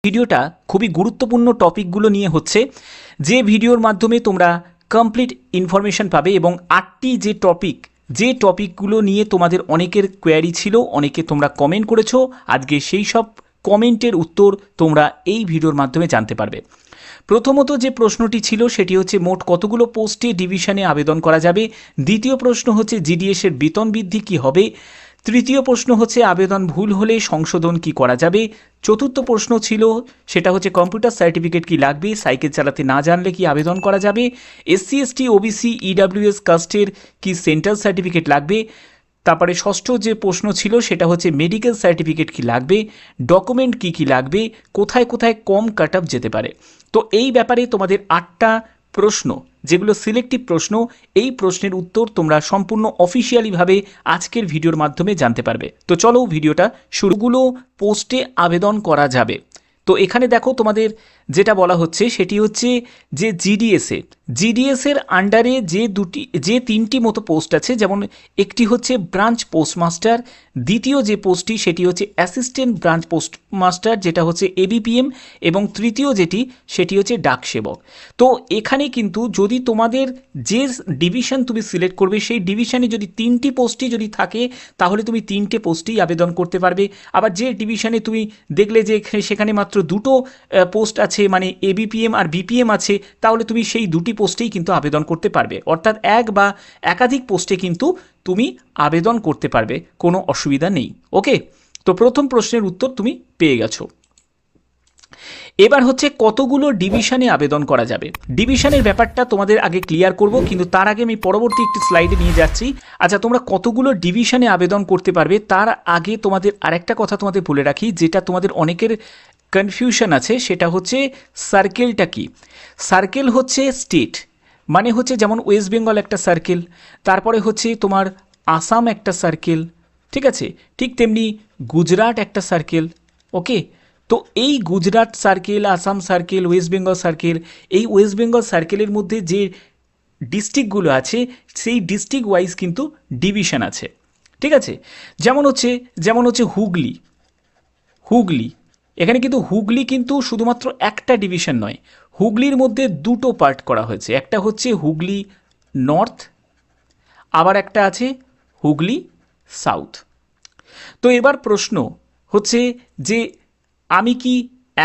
ভিডিওটা খুবই গুরুত্বপূর্ণ টপিকগুলো নিয়ে হচ্ছে, যে ভিডিওর মাধ্যমে তোমরা কমপ্লিট ইনফরমেশন পাবে এবং 8টি যে টপিকগুলো নিয়ে তোমাদের অনেকের কোয়ারি ছিল, অনেকে তোমরা কমেন্ট করেছো, আজকে সেই সব কমেন্টের উত্তর তোমরা এই ভিডিওর মাধ্যমে জানতে পারবে। প্রথমত যে প্রশ্নটি ছিল সেটি হচ্ছে মোট কতগুলো পোস্টে ডিভিশনে আবেদন করা যাবে। দ্বিতীয় প্রশ্ন হচ্ছে জিডিএসের বেতন বৃদ্ধি কী হবে। তৃতীয় প্রশ্ন হচ্ছে আবেদন ভুল হলে সংশোধন কি করা যাবে। চতুর্থ প্রশ্ন ছিল সেটা হচ্ছে কম্পিউটার সার্টিফিকেট কি লাগবে, সাইকেল চালাতে না জানলে কি আবেদন করা যাবে। এসসি এসটি ওবিসি ইডাব্লিউএস কাস্টের কি সেন্ট্রাল সার্টিফিকেট লাগবে। তারপরে ষষ্ঠ যে প্রশ্ন ছিল সেটা হচ্ছে মেডিকেল সার্টিফিকেট কি লাগবে, ডকুমেন্ট কি লাগবে, কোথায় কোথায় কম কাট অফ যেতে পারে। তো এই ব্যাপারে তোমাদের 8টা প্রশ্ন, যেগুলো সিলেক্টিভ প্রশ্ন, এই প্রশ্নের উত্তর তোমরা সম্পূর্ণ অফিসিয়ালিভাবে আজকের ভিডিওর মাধ্যমে জানতে পারবে। তো চলো ভিডিওটা শুরুগুলো পোস্টে আবেদন করা যাবে। তো এখানে দেখো তোমাদের যেটা বলা হচ্ছে সেটি হচ্ছে যে জিডিএসের আন্ডারে যে তিনটি মতো পোস্ট আছে, যেমন একটি হচ্ছে ব্রাঞ্চ পোস্টমাস্টার, দ্বিতীয় যে পোস্টটি সেটি হচ্ছে অ্যাসিস্ট্যান্ট ব্রাঞ্চ পোস্টমাস্টার যেটা হচ্ছে এবিপিএম, এবং তৃতীয় যেটি সেটি হচ্ছে ডাক সেবক। তো এখানে কিন্তু যদি তোমাদের যে ডিভিশন তুমি সিলেক্ট করবে সেই ডিভিশনে যদি 3টি পোস্টই যদি থাকে তাহলে তুমি 3টে পোস্টেই আবেদন করতে পারবে। আবার যে ডিভিশনে তুমি দেখলে যে সেখানে মাত্র 2টো পোস্ট আছে, মানে এবিপিএম আর বিপিএম আছে, তাহলে তুমি সেই 2টি পোস্টেই কিন্তু আবেদন করতে পারবে। অর্থাৎ এক বা একাধিক পোস্টে কিন্তু তুমি আবেদন করতে পারবে, কোনো অসুবিধা নেই। ওকে, তো প্রথম প্রশ্নের উত্তর তুমি পেয়ে গেছো। এবার হচ্ছে কতগুলো ডিভিশনে আবেদন করা যাবে। ডিভিশনের ব্যাপারটা তোমাদের আগে ক্লিয়ার করব, কিন্তু তার আগে আমি পরবর্তী একটি স্লাইডে নিয়ে যাচ্ছি। আচ্ছা, তোমরা কতগুলো ডিভিশনে আবেদন করতে পারবে তার আগে তোমাদের আরেকটা কথা তোমাদের বলে রাখি, যেটা তোমাদের অনেকের কনফিউশন আছে, সেটা হচ্ছে সার্কেলটা কি। সার্কেল হচ্ছে স্টেট, মানে হচ্ছে যেমন ওয়েস্ট বেঙ্গল একটা সার্কেল, তারপরে হচ্ছে তোমার আসাম একটা সার্কেল, ঠিক আছে, ঠিক তেমনি গুজরাট একটা সার্কেল। ওকে, তো এই Gujarat circle, Assam circle, West Bengal circle, এই ওয়েস্ট বেঙ্গল সার্কেলের মধ্যে যে ডিস্ট্রিক্টগুলো আছে সেই ডিস্ট্রিক্ট ওয়াইজ কিন্তু ডিভিশন আছে, ঠিক আছে। যেমন হচ্ছে হুগলি, এখানে কিন্তু হুগলি কিন্তু শুধুমাত্র একটা ডিভিশন নয়, হুগলির মধ্যে 2টো পার্ট করা হয়েছে। একটা হচ্ছে হুগলি নর্থ, আবার একটা আছে হুগলি সাউথ। তো এবার প্রশ্ন হচ্ছে যে আমি কি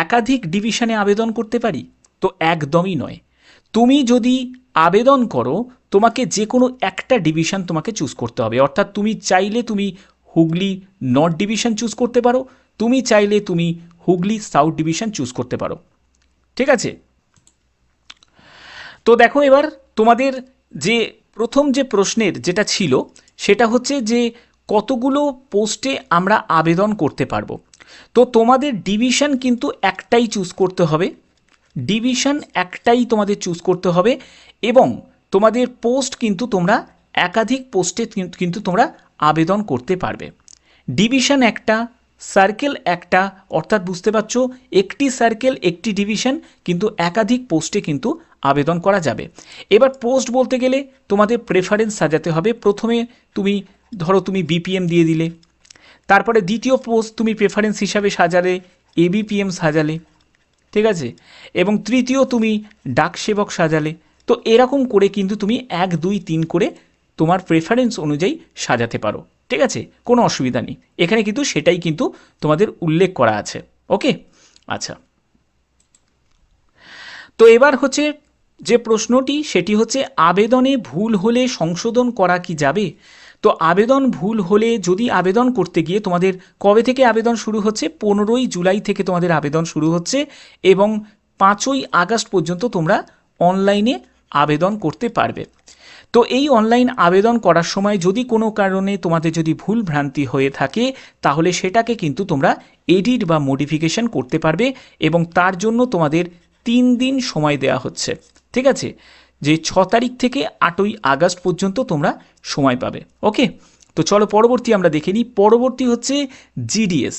একাধিক ডিভিশনে আবেদন করতে পারি? তো একদমই নয়। তুমি যদি আবেদন করো তোমাকে যে কোনো একটা ডিভিশন তোমাকে চুজ করতে হবে। অর্থাৎ তুমি চাইলে তুমি হুগলি নর্থ ডিভিশন চুজ করতে পারো, তুমি চাইলে তুমি হুগলি সাউথ ডিভিশন চুজ করতে পারো, ঠিক আছে। তো দেখো এবার তোমাদের যে প্রথম যে প্রশ্নের যেটা ছিল সেটা হচ্ছে যে কতগুলো পোস্টে আমরা আবেদন করতে পারবো। তো তোমাদের ডিভিশন কিন্তু একটাই চুজ করতে হবে, তোমাদের চুজ করতে হবে, এবং তোমাদের পোস্ট কিন্তু তোমরা একাধিক পোস্টে কিন্তু তোমরা আবেদন করতে পারবে। ডিভিশন একটা, সার্কেল একটা, অর্থাৎ বুঝতে পারছো একটি সার্কেল একটি ডিভিশন, কিন্তু একাধিক পোস্টে কিন্তু আবেদন করা যাবে। এবার পোস্ট বলতে গেলে তোমাদের প্রেফারেন্স সাজাতে হবে। প্রথমে তুমি বিপিএম দিয়ে দিলে, তারপরে দ্বিতীয় পোস্ট তুমি প্রেফারেন্স হিসাবে সাজালে এবিপিএম সাজালে, ঠিক আছে, এবং তৃতীয় তুমি ডাক সেবক সাজালে। তো এরকম করে কিন্তু তুমি 1 2 3 করে তোমার প্রেফারেন্স অনুযায়ী সাজাতে পারো, ঠিক আছে, কোনো অসুবিধা নেই। এখানে কিন্তু সেটাই কিন্তু তোমাদের উল্লেখ করা আছে। ওকে, আচ্ছা, তো এবার হচ্ছে যে প্রশ্নটি সেটি হচ্ছে আবেদনে ভুল হলে সংশোধন করা কি যাবে। তো আবেদন ভুল হলে যদি আবেদন করতে গিয়ে তোমাদের কবে থেকে আবেদন শুরু হচ্ছে, 15ই জুলাই থেকে তোমাদের আবেদন শুরু হচ্ছে, এবং 5ই আগস্ট পর্যন্ত তোমরা অনলাইনে আবেদন করতে পারবে। তো এই অনলাইন আবেদন করার সময় যদি কোনো কারণে তোমাদের যদি ভুল ভ্রান্তি হয়ে থাকে তাহলে সেটাকে কিন্তু তোমরা এডিট বা মডিফিকেশন করতে পারবে, এবং তার জন্য তোমাদের 3 দিন সময় দেওয়া হচ্ছে, ঠিক আছে, যে 6 তারিখ থেকে 8ই আগস্ট পর্যন্ত তোমরা সময় পাবে। ওকে, তো চলো পরবর্তী আমরা দেখে নিই। পরবর্তী হচ্ছে জিডিএস।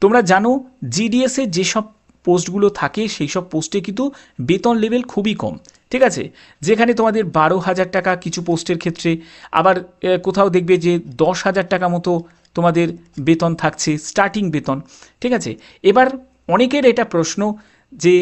তোমরা জানো জিডিএসের যেসব পোস্টগুলো থাকে সেই সব পোস্টে কিন্তু বেতন লেভেল খুবই কম, ঠিক আছে, যেখানে তোমাদের 12,000 টাকা কিছু পোস্টের ক্ষেত্রে, আবার কোথাও দেখবে যে 10,000 টাকা মতো তোমাদের বেতন থাকছে, স্টার্টিং বেতন, ঠিক আছে। এবার অনেকের এটা প্রশ্ন যে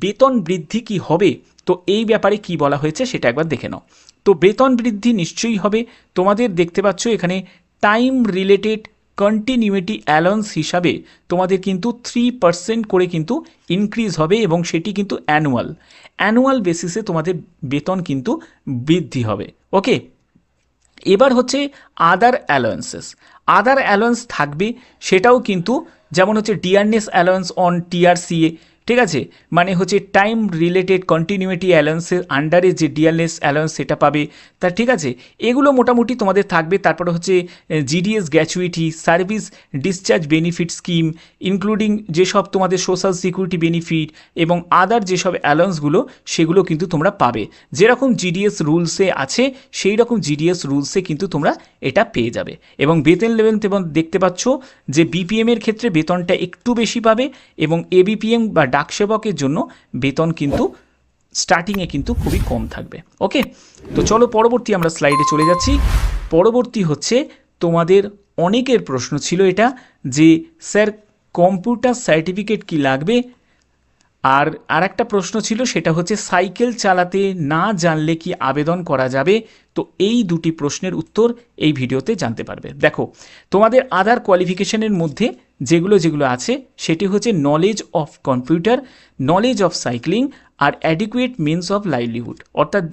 বেতন বৃদ্ধি কি হবে, তো এই ব্যাপারে কি বলা হয়েছে সেটা একবার দেখে নাও। তো বেতন বৃদ্ধি নিশ্চয়ই হবে। তোমাদের দেখতে পাচ্ছ এখানে টাইম রিলেটেড কন্টিনিউইটি অ্যালাউন্স হিসাবে তোমাদের কিন্তু 3% করে কিন্তু ইনক্রিজ হবে, এবং সেটি কিন্তু অ্যানুয়াল বেসিসে তোমাদের বেতন কিন্তু বৃদ্ধি হবে। ওকে, এবার হচ্ছে আদার অ্যালাউন্স থাকবে, সেটাও কিন্তু যেমন হচ্ছে ডিয়ারনেস অ্যালাউন্স অন টিআরসিএ, ঠিক আছে, মানে হচ্ছে টাইম রিলেটেড কন্টিনিউইটি অ্যালাউন্সের আন্ডারে যে ডিয়ারনেস অ্যালাউন্স সেটা পাবে, তা ঠিক আছে, এগুলো মোটামুটি তোমাদের থাকবে। তারপরে হচ্ছে GDS gratuity, service discharge benefit scheme, including যেসব তোমাদের সোশ্যাল সিকিউরিটি বেনিফিট এবং আদার যেসব অ্যালাউন্সগুলো সেগুলো কিন্তু তোমরা পাবে। যেরকম জিডিএস রুলসে আছে সেই রকম জিডিএস রুলসে কিন্তু তোমরা এটা পেয়ে যাবে। এবং বেতন লেভেল এবং দেখতে পাচ্ছ যে বিপিএমের ক্ষেত্রে বেতনটা একটু বেশি পাবে, এবং এবিপিএম বা ডাকসেবকের জন্য বেতন কিন্তু স্টার্টিংয়ে কিন্তু খুবই কম থাকবে। ওকে, তো চলো পরবর্তী আমরা স্লাইডে চলে যাচ্ছি। পরবর্তী হচ্ছে তোমাদের অনেকের প্রশ্ন ছিল এটা যে স্যার কম্পিউটার সার্টিফিকেট কি লাগবে, আর একটা প্রশ্ন ছিল সেটা হচ্ছে সাইকেল চালাতে না জানলে কি আবেদন করা যাবে। তো এই দুটি প্রশ্নের উত্তর এই ভিডিওতে জানতে পারবে। দেখো, তোমাদের আদার কোয়ালিফিকেশনের মধ্যে যেগুলো আছে সেটি হচ্ছে knowledge of computer, knowledge of cycling আর অ্যাডিকুয়েট মিনস অফ লাইভলিহুড, অর্থাৎ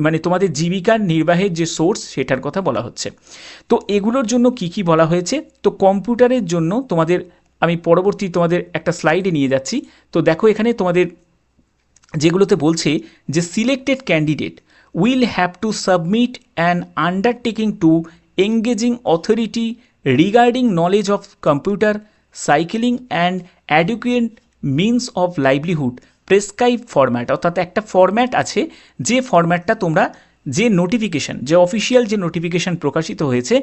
মানে তোমাদের জীবিকার নির্বাহের যে সোর্স সেটার কথা বলা হচ্ছে। তো এগুলোর জন্য কি বলা হয়েছে, তো কম্পিউটারের জন্য তোমাদের আমি পরবর্তী তোমাদের একটা স্লাইডে নিয়ে যাচ্ছি। তো দেখো এখানে তোমাদের যেগুলোতে বলছে যে selected candidate will have to submit an undertaking to engaging authority regarding knowledge of computer, cycling and adequate means of livelihood prescribe format, অর্থাৎ একটা ফরম্যাট আছে যে ফরম্যাটটা তোমরা যে নোটিফিকেশান, যে অফিসিয়াল যে নোটিফিকেশান প্রকাশিত হয়েছে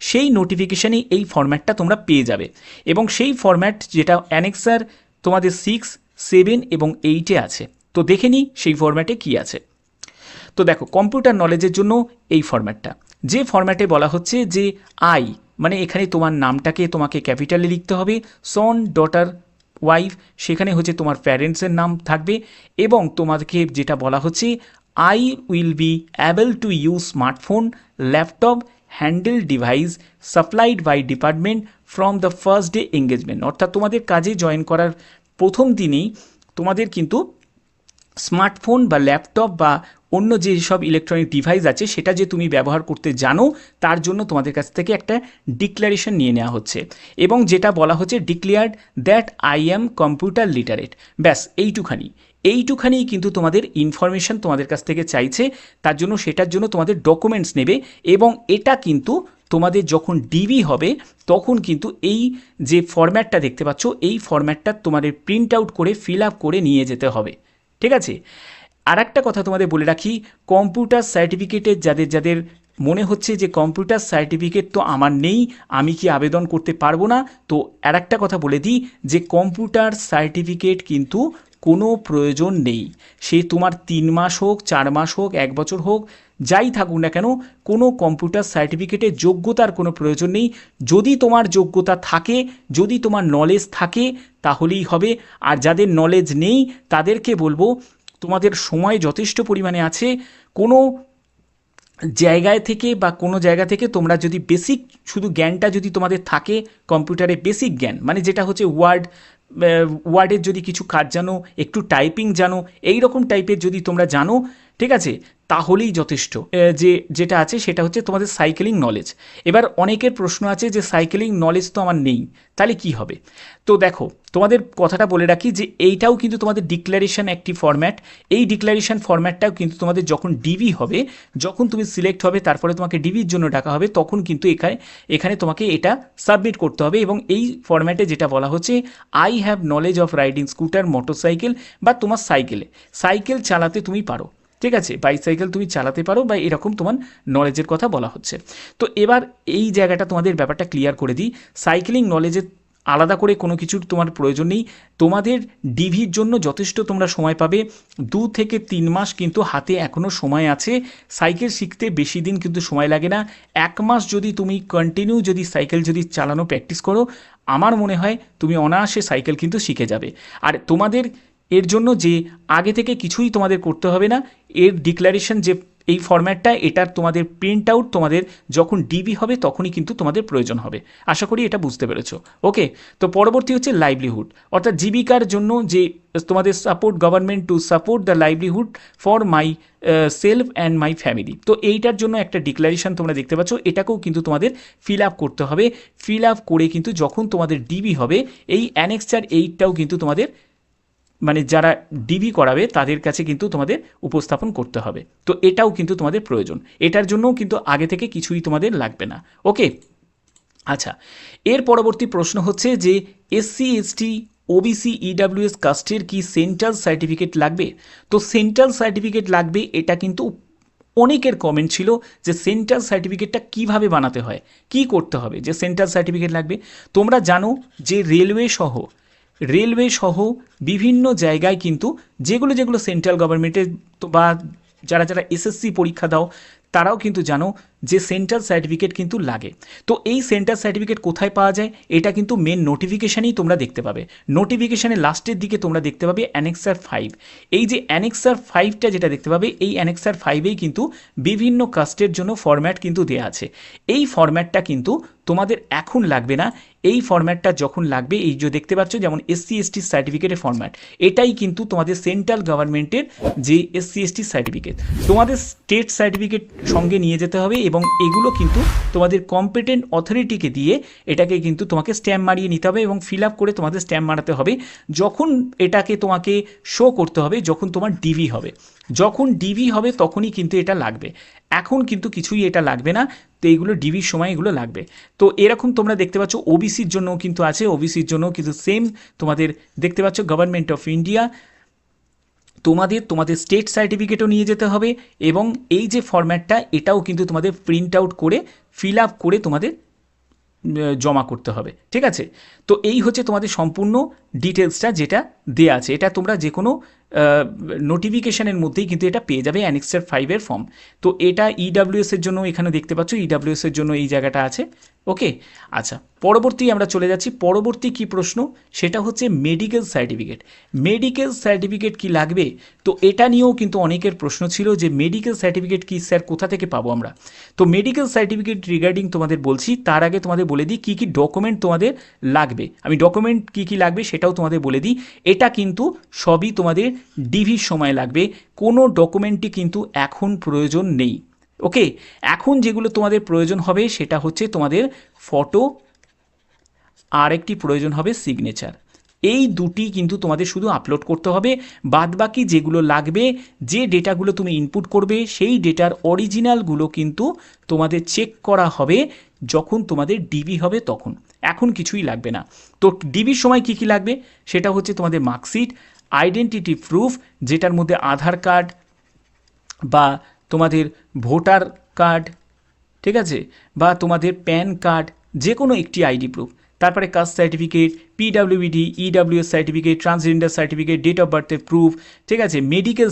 সেই নোটিফিকেশানেই এই ফরম্যাটটা তোমরা পেয়ে যাবে। এবং সেই ফরম্যাট যেটা অ্যানেক্সার তোমাদের 6, 7 এবং 8-এ আছে। তো দেখে নিই সেই ফরম্যাটে কি আছে। তো দেখো, কম্পিউটার নলেজের জন্য এই ফরম্যাটটা, যে ফরম্যাটে বলা হচ্ছে যে আই মানে এখানে তোমার নামটাকে তোমাকে ক্যাপিটালে লিখতে হবে, সন, ডটার, ওয়াইফ, সেখানে হচ্ছে তোমার প্যারেন্টসের নাম থাকবে, এবং তোমাকে যেটা বলা হচ্ছে I will be able to use smartphone, laptop, handle device supplied by department from the first day engagement, অর্থাৎ তোমাদের কাজে জয়েন করার প্রথম দিনেই তোমাদের কিন্তু স্মার্টফোন বা ল্যাপটপ বা অন্য যে সব ইলেকট্রনিক ডিভাইস আছে সেটা যে তুমি ব্যবহার করতে জানো তার জন্য তোমাদের কাছ থেকে একটা ডিক্লারেশন নিয়ে নেওয়া হচ্ছে, এবং যেটা বলা হচ্ছে declared that I am computer literate. ব্যাস এইটুখানিই কিন্তু তোমাদের ইনফরমেশন তোমাদের কাছ থেকে চাইছে। তার জন্য সেটার জন্য তোমাদের ডকুমেন্টস নেবে, এবং এটা কিন্তু তোমাদের যখন ডিবি হবে তখন কিন্তু এই যে ফরম্যাটটা দেখতে পাচ্ছ এই ফরম্যাটটা তোমাদের প্রিন্ট আউট করে ফিল আপ করে নিয়ে যেতে হবে। ঠিক আছে, আর একটা কথা তোমাদের বলে রাখি, কম্পিউটার সার্টিফিকেটের যাদের মনে হচ্ছে যে কম্পিউটার সার্টিফিকেট তো আমার নেই, আমি কি আবেদন করতে পারবো না, তো আর একটা কথা বলে দিই যে কম্পিউটার সার্টিফিকেট কিন্তু কোনো প্রয়োজন নেই। সে তোমার 3 মাস হোক, 4 মাস হোক, 1 বছর হোক, যাই থাকুক না কেন, কোনো কম্পিউটার সার্টিফিকেটের যোগ্যতার কোনো প্রয়োজন নেই। যদি তোমার যোগ্যতা থাকে, যদি তোমার নলেজ থাকে তাহলেই হবে। আর যাদের নলেজ নেই তাদেরকে বলবো তোমাদের সময় যথেষ্ট পরিমাণে আছে, কোনো জায়গায় থেকে বা কোনো জায়গা থেকে তোমরা যদি বেসিক শুধু জ্ঞানটা যদি তোমাদের থাকে, কম্পিউটারে বেসিক জ্ঞান মানে যেটা হচ্ছে ওয়ার্ডের যদি কিছু কাজ জানো, একটু টাইপিং জানো, এই রকম টাইপের যদি তোমরা জানো, ঠিক আছে, তাহলেই যথেষ্ট। যেটা আছে সেটা হচ্ছে তোমাদের সাইকেলিং নলেজ। এবার অনেকের প্রশ্ন আছে যে সাইকেলিং নলেজ তো আমার নেই, তাহলে কি হবে। তো দেখো, তোমাদের কথাটা বলে রাখি যে এইটাও কিন্তু তোমাদের ডিক্লারেশন একটি ফরম্যাট। এই ডিক্লারেশন ফরম্যাটটাও কিন্তু তোমাদের যখন ডিবি হবে, যখন তুমি সিলেক্ট হবে তারপরে তোমাকে ডিবির জন্য ডাকা হবে, তখন কিন্তু এখানে তোমাকে এটা সাবমিট করতে হবে। এবং এই ফরম্যাটে যেটা বলা হচ্ছে I have knowledge of riding scooter, motorcycle, বা তোমার সাইকেল চালাতে তুমি পারো, ঠিক আছে, বাইসাইকেল তুমি চালাতে পারো, বা এরকম তোমার নলেজের কথা বলা হচ্ছে। তো এবার এই জায়গাটা তোমাদের ব্যাপারটা ক্লিয়ার করে দিই। সাইকেলিং নলেজের আলাদা করে কোনো কিছুর তোমার প্রয়োজন নেই। তোমাদের ডিভির জন্য যথেষ্ট তোমরা সময় পাবে, 2 থেকে 3 মাস কিন্তু হাতে এখনও সময় আছে। সাইকেল শিখতে বেশি দিন কিন্তু সময় লাগে না। 1 মাস যদি তুমি কন্টিনিউ যদি সাইকেল যদি চালানো প্র্যাকটিস করো, আমার মনে হয় তুমি অনায়াসে সাইকেল কিন্তু শিখে যাবে। আর তোমাদের এর জন্য যে আগে থেকে কিছুই তোমাদের করতে হবে না, এর ডিক্লারেশন যে এই ফরম্যাটটা, এটার তোমাদের প্রিন্ট আউট তোমাদের যখন ডিবি হবে তখনই কিন্তু তোমাদের প্রয়োজন হবে। আশা করি এটা বুঝতে পেরেছো। ওকে, তো পরবর্তী হচ্ছে লাইভলিহুড, অর্থাৎ জীবিকার জন্য যে তোমাদের support government to support the livelihood for my self and my family. তো এইটার জন্য একটা ডিক্লারেশন তোমরা দেখতে পাচ্ছ, এটাকেও কিন্তু তোমাদের ফিল আপ করতে হবে। ফিল আপ করে কিন্তু যখন তোমাদের ডিবি হবে, এই অ্যানেক্সার 8টাও কিন্তু তোমাদের মানে যারা ডিবি করাবে তাদের কাছে কিন্তু তোমাদের উপস্থাপন করতে হবে। তো এটাও কিন্তু তোমাদের প্রয়োজন, এটার জন্যও কিন্তু আগে থেকে কিছুই তোমাদের লাগবে না। ওকে, আচ্ছা, এর পরবর্তী প্রশ্ন হচ্ছে যে এসসি এসটি ওবিসি ইডাব্লিউএস কাস্টের কি সেন্ট্রাল সার্টিফিকেট লাগবে? তো সেন্ট্রাল সার্টিফিকেট লাগবে, এটা কিন্তু অনেকের কমেন্ট ছিল যে সেন্ট্রাল সার্টিফিকেটটা কিভাবে বানাতে হয়, কি করতে হবে যে সেন্ট্রাল সার্টিফিকেট লাগবে। তোমরা জানো যে রেলওয়ে সহ বিভিন্ন জায়গায় কিন্তু যেগুলো সেন্ট্রাল গভর্নমেন্টের বা যারা এসএসসি পরীক্ষা দাও তারাও কিন্তু জানো যে সেন্ট্রাল সার্টিফিকেট কিন্তু লাগে। তো এই সেন্ট্রাল সার্টিফিকেট কোথায় পাওয়া যায়, এটা কিন্তু মেন নোটিফিকেশানেই তোমরা দেখতে পাবে। নোটিফিকেশানের লাস্টের দিকে তোমরা দেখতে পাবে অ্যানেক্সার 5। এই যে অ্যানেক্সার 5টা যেটা দেখতে পাবে, এই অ্যানেক্সার 5এই কিন্তু বিভিন্ন কাস্টের জন্য ফরম্যাট কিন্তু দেওয়া আছে। এই ফরম্যাটটা কিন্তু তোমাদের এখন লাগবে না, এই ফরম্যাটটা যখন লাগবে, এই যে দেখতে পাচ্ছ যেমন এসসি এসটি সার্টিফিকেটের ফরম্যাট, এটাই কিন্তু তোমাদের সেন্ট্রাল গভর্নমেন্টের যে এসসি এসটি সার্টিফিকেট, তোমাদের স্টেট সার্টিফিকেট সঙ্গে নিয়ে যেতে হবে এবং এগুলো কিন্তু তোমাদের কম্পিটেন্ট অথরিটিকে দিয়ে এটাকে কিন্তু তোমাকে স্ট্যাম্প মারিয়ে নিতে হবে এবং ফিল আপ করে তোমাদের স্ট্যাম্প মারাতে হবে। যখন এটাকে তোমাকে শো করতে হবে যখন তোমার ডিভি হবে, যখন ডিভি হবে তখনই কিন্তু এটা লাগবে, এখন কিন্তু কিছুই এটা লাগবে না। তো এইগুলো ডিভির সময় এগুলো লাগবে। তো এরকম তোমরা দেখতে পাচ্ছ ওবিসির জন্যও কিন্তু আছে, ওবিসির জন্য কিন্তু সেম তোমাদের দেখতে পাচ্ছ গভর্নমেন্ট অফ ইন্ডিয়া তোমাদের স্টেট সার্টিফিকেটও নিয়ে যেতে হবে এবং এই যে ফরম্যাটটা এটাও কিন্তু তোমাদের প্রিন্ট আউট করে ফিল আপ করে তোমাদের জমা করতে হবে। ঠিক আছে, তো এই হচ্ছে তোমাদের সম্পূর্ণ ডিটেলসটা যেটা দেওয়া আছে। এটা তোমরা যে কোনো নোটিফিকেশানের মধ্যেই কিন্তু এটা পেয়ে যাবে, অ্যানেক্সার 5-এর ফর্ম। তো এটা ইডাব্লিউএসের জন্য এখানে দেখতে পাচ্ছ, ইডাব্লিউএসের জন্য এই জায়গাটা আছে। ওকে, আচ্ছা, পরবর্তী আমরা চলে যাচ্ছি। পরবর্তী কি প্রশ্ন, সেটা হচ্ছে মেডিকেল সার্টিফিকেট। মেডিকেল সার্টিফিকেট কি লাগবে? তো এটা নিয়েও কিন্তু অনেকের প্রশ্ন ছিল যে মেডিকেল সার্টিফিকেট কি স্যার কোথা থেকে পাবো আমরা। তো মেডিকেল সার্টিফিকেট রিগার্ডিং তোমাদের বলছি, তার আগে তোমাদের বলে দিই কী কী ডকুমেন্ট তোমাদের লাগবে। আমি ডকুমেন্ট কী কী লাগবে সেটাও তোমাদের বলে দিই। এটা কিন্তু সবই তোমাদের ডিভির সময় লাগবে, কোনো ডকুমেন্টই কিন্তু এখন প্রয়োজন নেই। ওকে, এখন যেগুলো তোমাদের প্রয়োজন হবে সেটা হচ্ছে তোমাদের ফটো আর একটি প্রয়োজন হবে সিগনেচার। এই দুটি কিন্তু তোমাদের শুধু আপলোড করতে হবে। বাদবাকি যেগুলো লাগবে, যে ডেটাগুলো তুমি ইনপুট করবে সেই ডেটার অরিজিনালগুলো কিন্তু তোমাদের চেক করা হবে যখন তোমাদের ডিবি হবে তখন, এখন কিছুই লাগবে না। তো ডিবির সময় কি কি লাগবে সেটা হচ্ছে তোমাদের মার্কশিট, আইডেন্টিটি প্রুফ যেটার মধ্যে আধার কার্ড বা তোমাদের ভোটার কার্ড, ঠিক আছে, বা তোমাদের প্যান কার্ড, যে কোনো একটি আইডি প্রুফ, তারপরে caste certificate, PWD, EWS certificate, transgender certificate, date of বার্থের প্রুফ, ঠিক আছে, মেডিকেল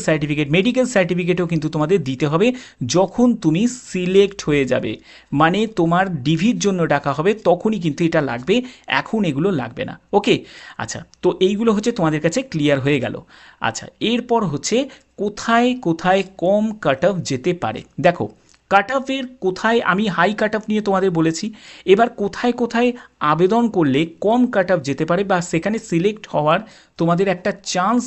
সার্টিফিকেটও কিন্তু তোমাদের দিতে হবে যখন তুমি সিলেক্ট হয়ে যাবে, মানে তোমার ডিভির জন্য ডাকা হবে তখনই কিন্তু এটা লাগবে, এখন এগুলো লাগবে না। ওকে, আচ্ছা, তো এইগুলো হচ্ছে তোমাদের কাছে ক্লিয়ার হয়ে গেল। আচ্ছা, এরপর হচ্ছে কোথায় কোথায় কম কাট অফ যেতে পারে। দেখো, কাট অফের কোথায়, আমি হাই কাট অফ নিয়ে তোমাদের বলেছি, এবার কোথায় কোথায় আবেদন করলে কম কাট অফ যেতে পারে বা সেখানে সিলেক্ট হওয়ার তোমাদের একটা চান্স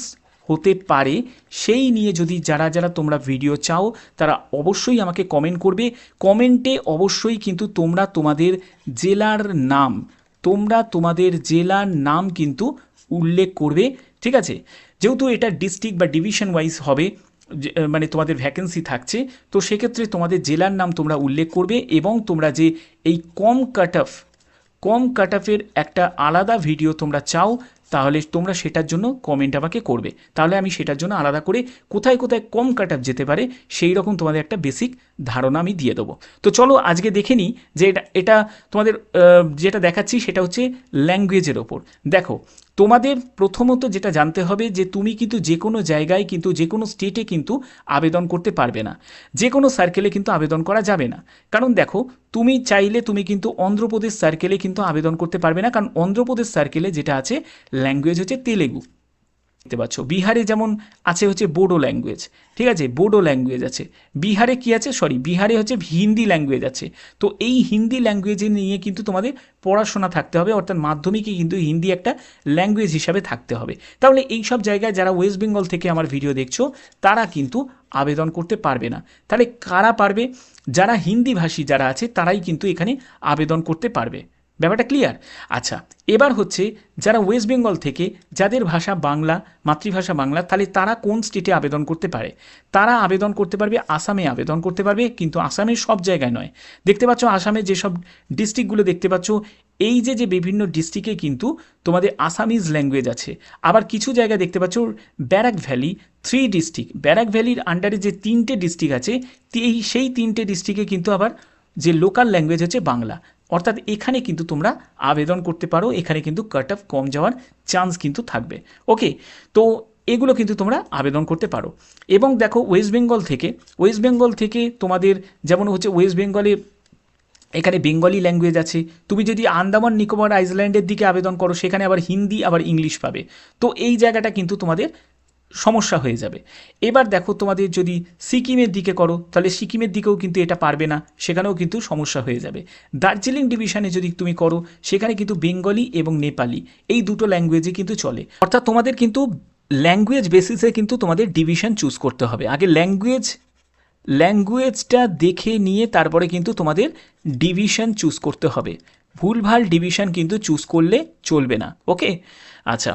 হতে পারে, সেই নিয়ে যদি যারা তোমরা ভিডিও চাও তারা অবশ্যই আমাকে কমেন্ট করবে। কমেন্টে অবশ্যই কিন্তু তোমরা তোমাদের জেলার নাম কিন্তু উল্লেখ করবে। ঠিক আছে, যেহেতু এটা ডিস্ট্রিক্ট বা ডিভিশন ওয়াইজ হবে, মানে তোমাদের ভ্যাকেন্সি থাকছে, তো সেক্ষেত্রে তোমাদের জেলার নাম তোমরা উল্লেখ করবে এবং তোমরা যে এই কম কাট অফের একটা আলাদা ভিডিও তোমরা চাও তাহলে তোমরা সেটার জন্য কমেন্ট আমাকে করবে, তাহলে আমি সেটার জন্য আলাদা করে কোথায় কোথায় কম কাট অফ যেতে পারে সেই রকম তোমাদের একটা বেসিক ধারণা আমি দিয়ে দেবো। তো চলো আজকে দেখে নিই যে এটা তোমাদের যেটা দেখাচ্ছি সেটা হচ্ছে ল্যাঙ্গুয়েজের ওপর। দেখো, তোমাদের প্রথমত যেটা জানতে হবে যে তুমি কিন্তু যে কোনো জায়গায় কিন্তু যে কোনো স্টেটে কিন্তু আবেদন করতে পারবে না, যে কোনো সার্কেলে কিন্তু আবেদন করা যাবে না। কারণ দেখো, তুমি চাইলে তুমি কিন্তু অন্ধ্রপ্রদেশ সার্কেলে কিন্তু আবেদন করতে পারবে না, কারণ অন্ধ্রপ্রদেশ সার্কেলে যেটা আছে ল্যাঙ্গুয়েজ হচ্ছে তেলেগু। দেখতে পাচ্ছ বিহারে যেমন আছে হচ্ছে বোডো ল্যাঙ্গুয়েজ, ঠিক আছে, বোডো ল্যাঙ্গুয়েজ আছে। বিহারে কি আছে, বিহারে হচ্ছে হিন্দি ল্যাঙ্গুয়েজ আছে। তো এই হিন্দি ল্যাঙ্গুয়েজ নিয়ে কিন্তু তোমাদের পড়াশোনা থাকতে হবে, অর্থাৎ মাধ্যমিকে কিন্তু হিন্দি একটা ল্যাঙ্গুয়েজ হিসাবে থাকতে হবে। তাহলে এই সব জায়গায় যারা ওয়েস্ট বেঙ্গল থেকে আমার ভিডিও দেখছো তারা কিন্তু আবেদন করতে পারবে না। তাহলে কারা পারবে? যারা হিন্দি ভাষী যারা আছে তারাই কিন্তু এখানে আবেদন করতে পারবে। ব্যাপারটা ক্লিয়ার? আচ্ছা, এবার হচ্ছে যারা ওয়েস্ট বেঙ্গল থেকে যাদের ভাষা বাংলা, মাতৃভাষা বাংলা, তাহলে তারা কোন স্টেটে আবেদন করতে পারে? তারা আবেদন করতে পারবে আসামে আবেদন করতে পারবে, কিন্তু আসামের সব জায়গায় নয়। দেখতে পাচ্ছ আসামে যেসব ডিস্ট্রিক্টগুলো দেখতে পাচ্ছ, এই যে বিভিন্ন ডিস্ট্রিক্টে কিন্তু তোমাদের আসামিজ ল্যাঙ্গুয়েজ আছে। আবার কিছু জায়গায় দেখতে পাচ্ছ ব্যারাক ভ্যালি 3 ডিস্ট্রিক্ট, ব্যারাক ভ্যালির আন্ডারে যে 3টে ডিস্ট্রিক্ট আছে সেই 3টে ডিস্ট্রিক্টে কিন্তু আবার যে লোকাল ল্যাঙ্গুয়েজ হচ্ছে বাংলা। অর্থাৎ এখানে কিন্তু তোমরা আবেদন করতে পারো, এখানে কিন্তু কাট অফ কম যাওয়ার চান্স কিন্তু থাকবে। ওকে, তো এগুলো কিন্তু তোমরা আবেদন করতে পারো। এবং দেখো ওয়েস্ট বেঙ্গল থেকে তোমাদের যেমন হচ্ছে ওয়েস্ট বেঙ্গলে এখানে বেঙ্গলি ল্যাঙ্গুয়েজ আছে। তুমি যদি আন্দামান নিকোবর আইল্যান্ডের দিকে আবেদন করো সেখানে আবার হিন্দি আবার ইংলিশ পাবে। তো এই জায়গাটা কিন্তু তোমাদের সমস্যা হয়ে যাবে। এবার দেখো তোমাদের যদি সিকিমের দিকে করো তাহলে সিকিমের দিকেও কিন্তু এটা পারবে না, সেখানেও কিন্তু সমস্যা হয়ে যাবে। দার্জিলিং ডিভিশনে যদি তুমি করো সেখানে কিন্তু বেঙ্গলি এবং নেপালি এই দুটো ল্যাঙ্গুয়েজই কিন্তু চলে। অর্থাৎ তোমাদের কিন্তু ল্যাঙ্গুয়েজ বেসিসে কিন্তু তোমাদের ডিভিশন চুজ করতে হবে। আগে ল্যাঙ্গুয়েজটা দেখে নিয়ে তারপরে কিন্তু তোমাদের ডিভিশন চুজ করতে হবে। ভুলভাল ডিভিশন কিন্তু চুজ করলে চলবে না। ওকে, আচ্ছা,